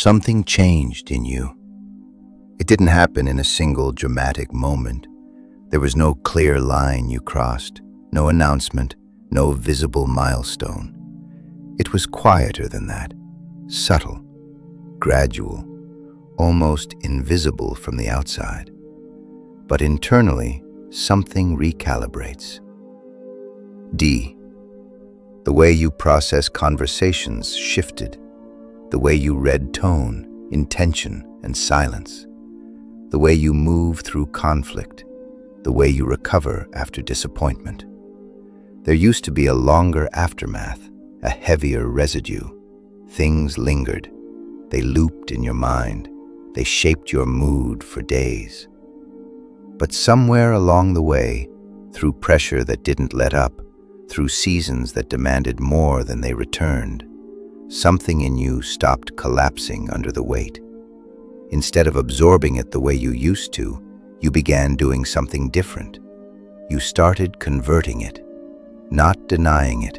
Something changed in you. It didn't happen in a single dramatic moment. There was no clear line you crossed, no announcement, no visible milestone. It was quieter than that, subtle, gradual, almost invisible from the outside. But internally, something recalibrates. D. The way you process conversations shifted. The way you read tone, intention, and silence. The way you move through conflict. The way you recover after disappointment. There used to be a longer aftermath, a heavier residue. Things lingered. They looped in your mind. They shaped your mood for days. But somewhere along the way, through pressure that didn't let up, through seasons that demanded more than they returned, something in you stopped collapsing under the weight. Instead of absorbing it the way you used to, you began doing something different. You started converting it, not denying it,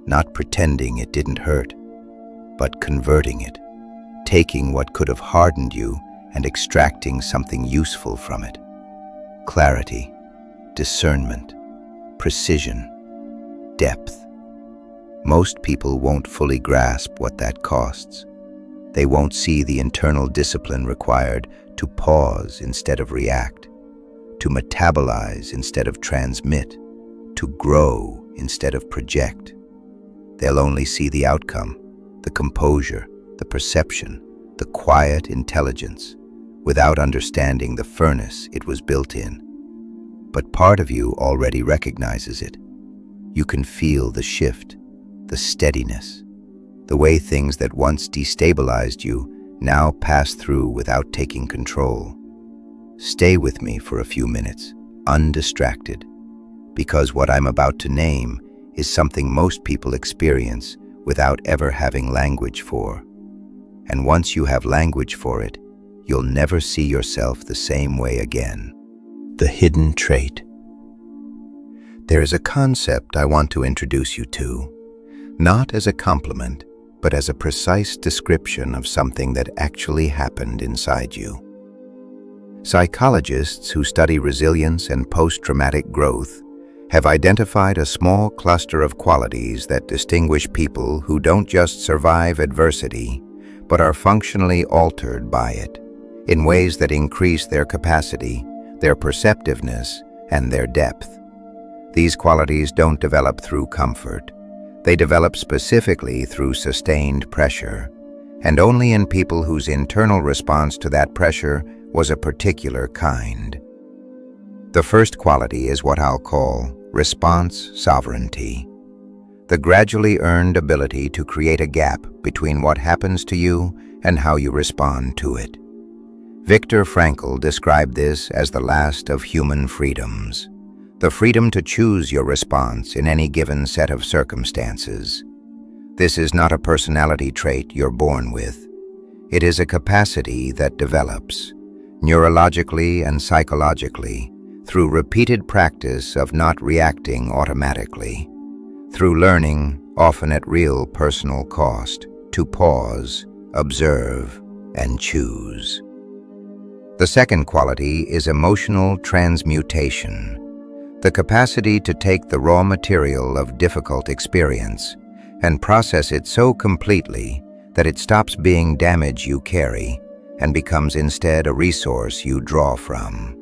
not pretending it didn't hurt, but converting it, taking what could have hardened you and extracting something useful from it. Clarity, discernment, precision, depth. Most people won't fully grasp what that costs. They won't see the internal discipline required to pause instead of react, to metabolize instead of transmit, to grow instead of project. They'll only see the outcome, the composure, the perception, the quiet intelligence, without understanding the furnace it was built in. But part of you already recognizes it. You can feel the shift, the steadiness, the way things that once destabilized you now pass through without taking control. Stay with me for a few minutes, undistracted, because what I'm about to name is something most people experience without ever having language for. And once you have language for it, you'll never see yourself the same way again. The hidden trait. There is a concept I want to introduce you to, not as a compliment, but as a precise description of something that actually happened inside you. Psychologists who study resilience and post-traumatic growth have identified a small cluster of qualities that distinguish people who don't just survive adversity, but are functionally altered by it, in ways that increase their capacity, their perceptiveness, and their depth. These qualities don't develop through comfort. They develop specifically through sustained pressure, and only in people whose internal response to that pressure was a particular kind. The first quality is what I'll call response sovereignty, the gradually earned ability to create a gap between what happens to you and how you respond to it. Viktor Frankl described this as the last of human freedoms, the freedom to choose your response in any given set of circumstances. This is not a personality trait you're born with. It is a capacity that develops, neurologically and psychologically, through repeated practice of not reacting automatically, through learning, often at real personal cost, to pause, observe, and choose. The second quality is emotional transmutation, the capacity to take the raw material of difficult experience and process it so completely that it stops being damage you carry and becomes instead a resource you draw from.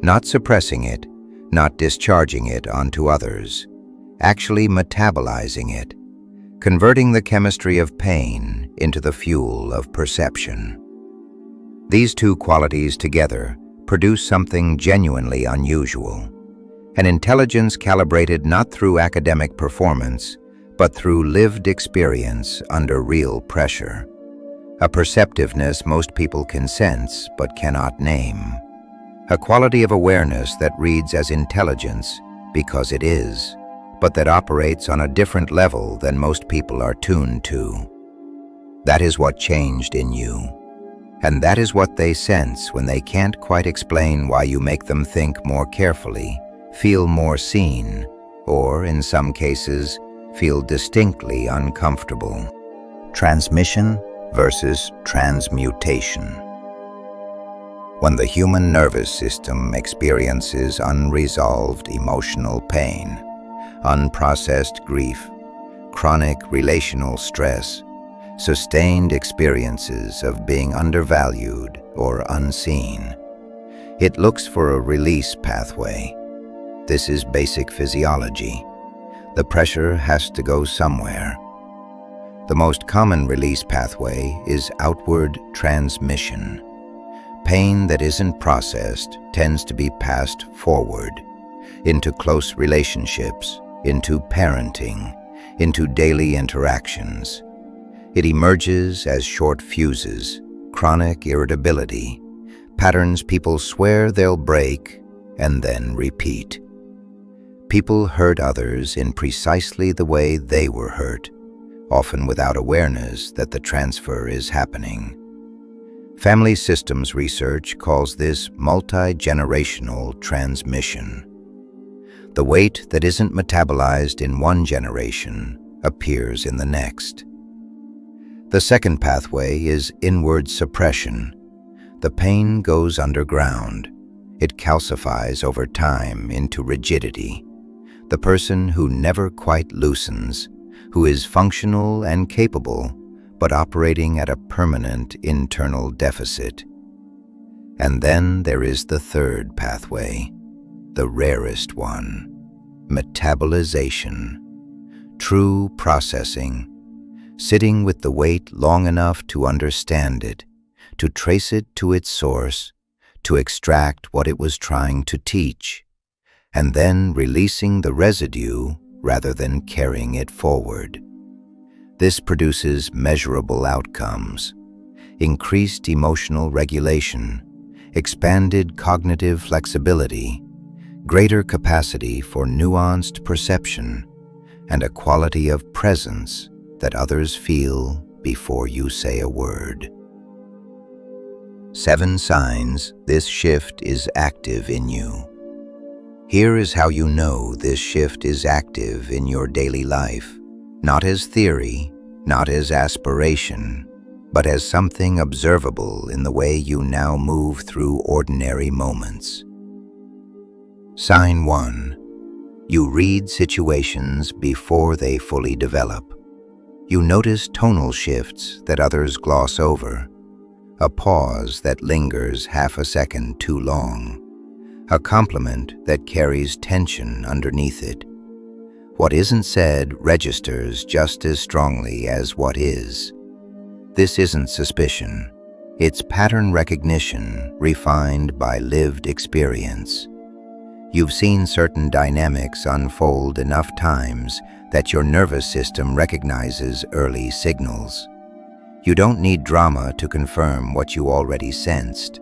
Not suppressing it, not discharging it onto others, actually metabolizing it, converting the chemistry of pain into the fuel of perception. These two qualities together produce something genuinely unusual, an intelligence calibrated not through academic performance, but through lived experience under real pressure, a perceptiveness most people can sense but cannot name, a quality of awareness that reads as intelligence because it is, but that operates on a different level than most people are tuned to. That is what changed in you, and that is what they sense when they can't quite explain why you make them think more carefully, feel more seen, or, in some cases, feel distinctly uncomfortable. Transmission versus transmutation. When the human nervous system experiences unresolved emotional pain, unprocessed grief, chronic relational stress, sustained experiences of being undervalued or unseen, it looks for a release pathway. This is basic physiology. The pressure has to go somewhere. The most common release pathway is outward transmission. Pain that isn't processed tends to be passed forward into close relationships, into parenting, into daily interactions. It emerges as short fuses, chronic irritability, patterns people swear they'll break and then repeat. People hurt others in precisely the way they were hurt, often without awareness that the transfer is happening. Family systems research calls this multi-generational transmission. The weight that isn't metabolized in one generation appears in the next. The second pathway is inward suppression. The pain goes underground. It calcifies over time into rigidity. The person who never quite loosens, who is functional and capable, but operating at a permanent internal deficit. And then there is the third pathway, the rarest one, metabolization, true processing, sitting with the weight long enough to understand it, to trace it to its source, to extract what it was trying to teach, and then releasing the residue rather than carrying it forward. This produces measurable outcomes: increased emotional regulation, expanded cognitive flexibility, greater capacity for nuanced perception, and a quality of presence that others feel before you say a word. 7 signs this shift is active in you. Here is how you know this shift is active in your daily life, not as theory, not as aspiration, but as something observable in the way you now move through ordinary moments. Sign 1. You read situations before they fully develop. You notice tonal shifts that others gloss over, a pause that lingers half a second too long, a compliment that carries tension underneath it. What isn't said registers just as strongly as what is. This isn't suspicion. It's pattern recognition refined by lived experience. You've seen certain dynamics unfold enough times that your nervous system recognizes early signals. You don't need drama to confirm what you already sensed.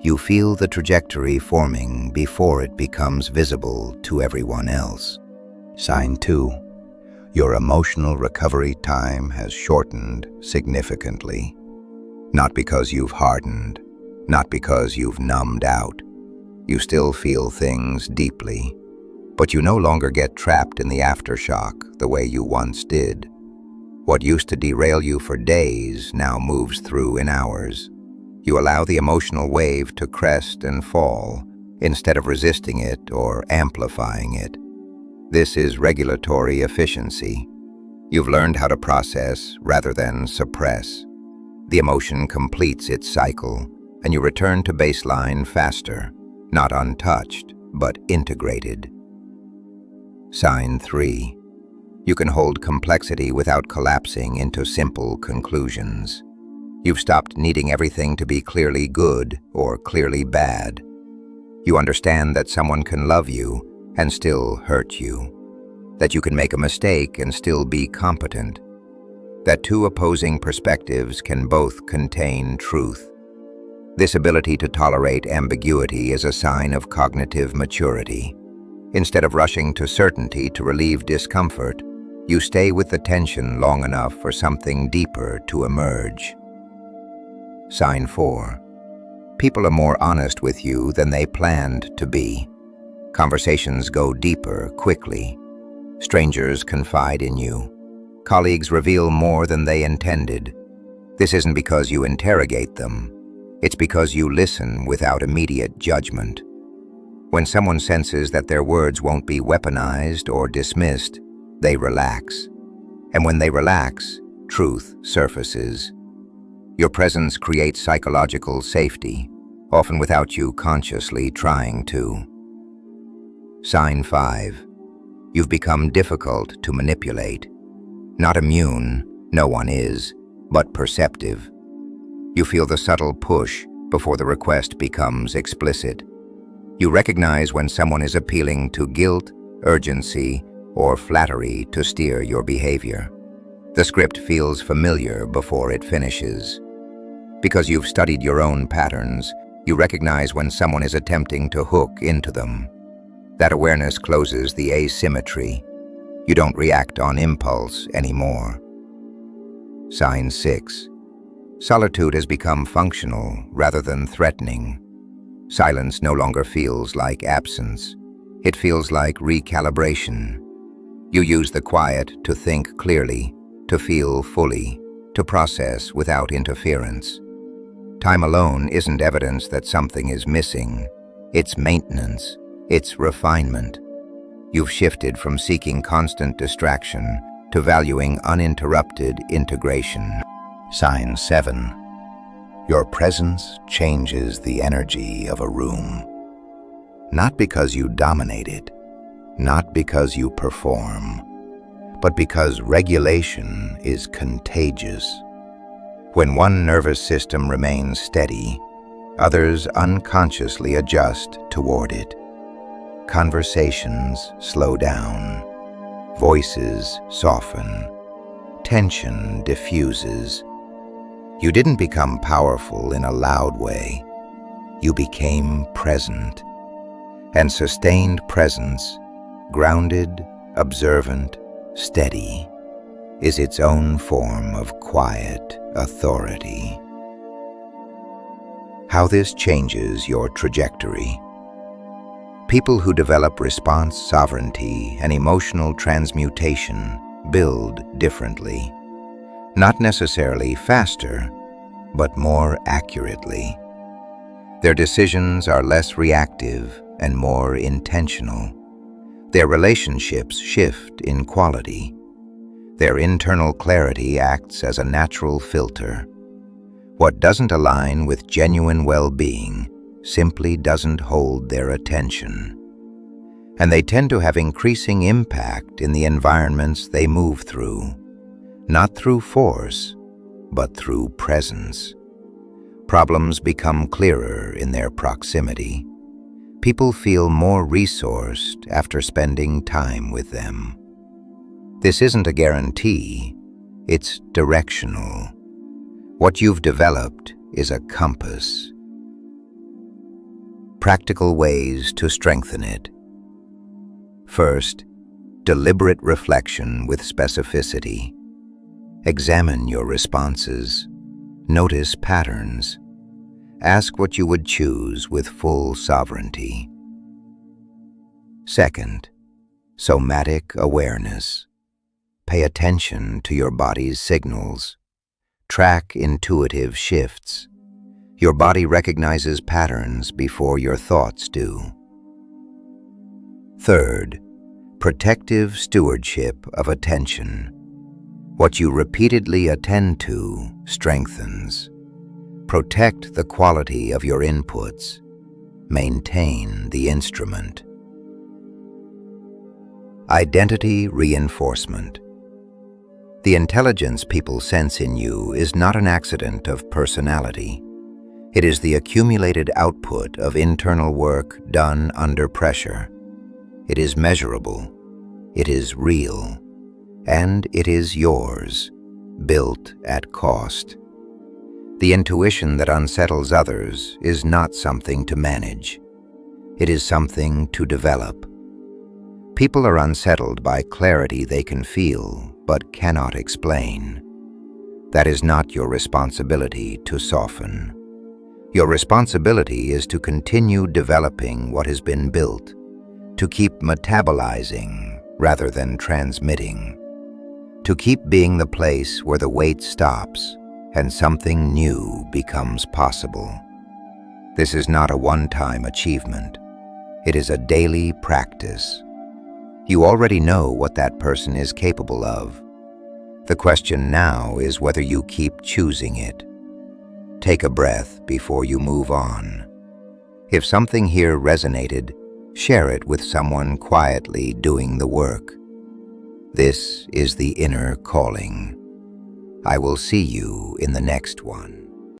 You feel the trajectory forming before it becomes visible to everyone else. Sign 2. Your emotional recovery time has shortened significantly. Not because you've hardened, not because you've numbed out. You still feel things deeply, but you no longer get trapped in the aftershock the way you once did. What used to derail you for days now moves through in hours. You allow the emotional wave to crest and fall instead of resisting it or amplifying it. This is regulatory efficiency. You've learned how to process rather than suppress. The emotion completes its cycle, and you return to baseline faster, not untouched, but integrated. Sign 3. You can hold complexity without collapsing into simple conclusions. You've stopped needing everything to be clearly good or clearly bad. You understand that someone can love you and still hurt you, that you can make a mistake and still be competent, that 2 opposing perspectives can both contain truth. This ability to tolerate ambiguity is a sign of cognitive maturity. Instead of rushing to certainty to relieve discomfort, you stay with the tension long enough for something deeper to emerge. Sign 4. People are more honest with you than they planned to be. Conversations go deeper quickly. Strangers confide in you. Colleagues reveal more than they intended. This isn't because you interrogate them. It's because you listen without immediate judgment. When someone senses that their words won't be weaponized or dismissed, they relax. And when they relax, truth surfaces. Your presence creates psychological safety, often without you consciously trying to. Sign 5. You've become difficult to manipulate. Not immune, no one is, but perceptive. You feel the subtle push before the request becomes explicit. You recognize when someone is appealing to guilt, urgency, or flattery to steer your behavior. The script feels familiar before it finishes. Because you've studied your own patterns, you recognize when someone is attempting to hook into them. That awareness closes the asymmetry. You don't react on impulse anymore. Sign 6. Solitude has become functional rather than threatening. Silence no longer feels like absence. It feels like recalibration. You use the quiet to think clearly, to feel fully, to process without interference. Time alone isn't evidence that something is missing. It's maintenance. It's refinement. You've shifted from seeking constant distraction to valuing uninterrupted integration. Sign 7. Your presence changes the energy of a room. Not because you dominate it, not because you perform, but because regulation is contagious. When one nervous system remains steady, others unconsciously adjust toward it. Conversations slow down, voices soften, tension diffuses. You didn't become powerful in a loud way. You became present. And sustained presence, grounded, observant, steady, is its own form of quiet authority. How this changes your trajectory. People who develop response sovereignty and emotional transmutation build differently. Not necessarily faster, but more accurately. Their decisions are less reactive and more intentional. Their relationships shift in quality. Their internal clarity acts as a natural filter. What doesn't align with genuine well-being simply doesn't hold their attention. And they tend to have increasing impact in the environments they move through. Not through force, but through presence. Problems become clearer in their proximity. People feel more resourced after spending time with them. This isn't a guarantee, it's directional. What you've developed is a compass. Practical ways to strengthen it. First, deliberate reflection with specificity. Examine your responses. Notice patterns. Ask what you would choose with full sovereignty. Second, somatic awareness. Pay attention to your body's signals. Track intuitive shifts. Your body recognizes patterns before your thoughts do. Third, protective stewardship of attention. What you repeatedly attend to strengthens. Protect the quality of your inputs. Maintain the instrument. Identity reinforcement. The intelligence people sense in you is not an accident of personality. It is the accumulated output of internal work done under pressure. It is measurable. It is real. And it is yours, built at cost. The intuition that unsettles others is not something to manage. It is something to develop. People are unsettled by clarity they can feel but cannot explain. That is not your responsibility to soften. Your responsibility is to continue developing what has been built, to keep metabolizing rather than transmitting, to keep being the place where the weight stops and something new becomes possible. This is not a one-time achievement. It is a daily practice. You already know what that person is capable of. The question now is whether you keep choosing it. Take a breath before you move on. If something here resonated, share it with someone quietly doing the work. This is the inner calling. I will see you in the next one.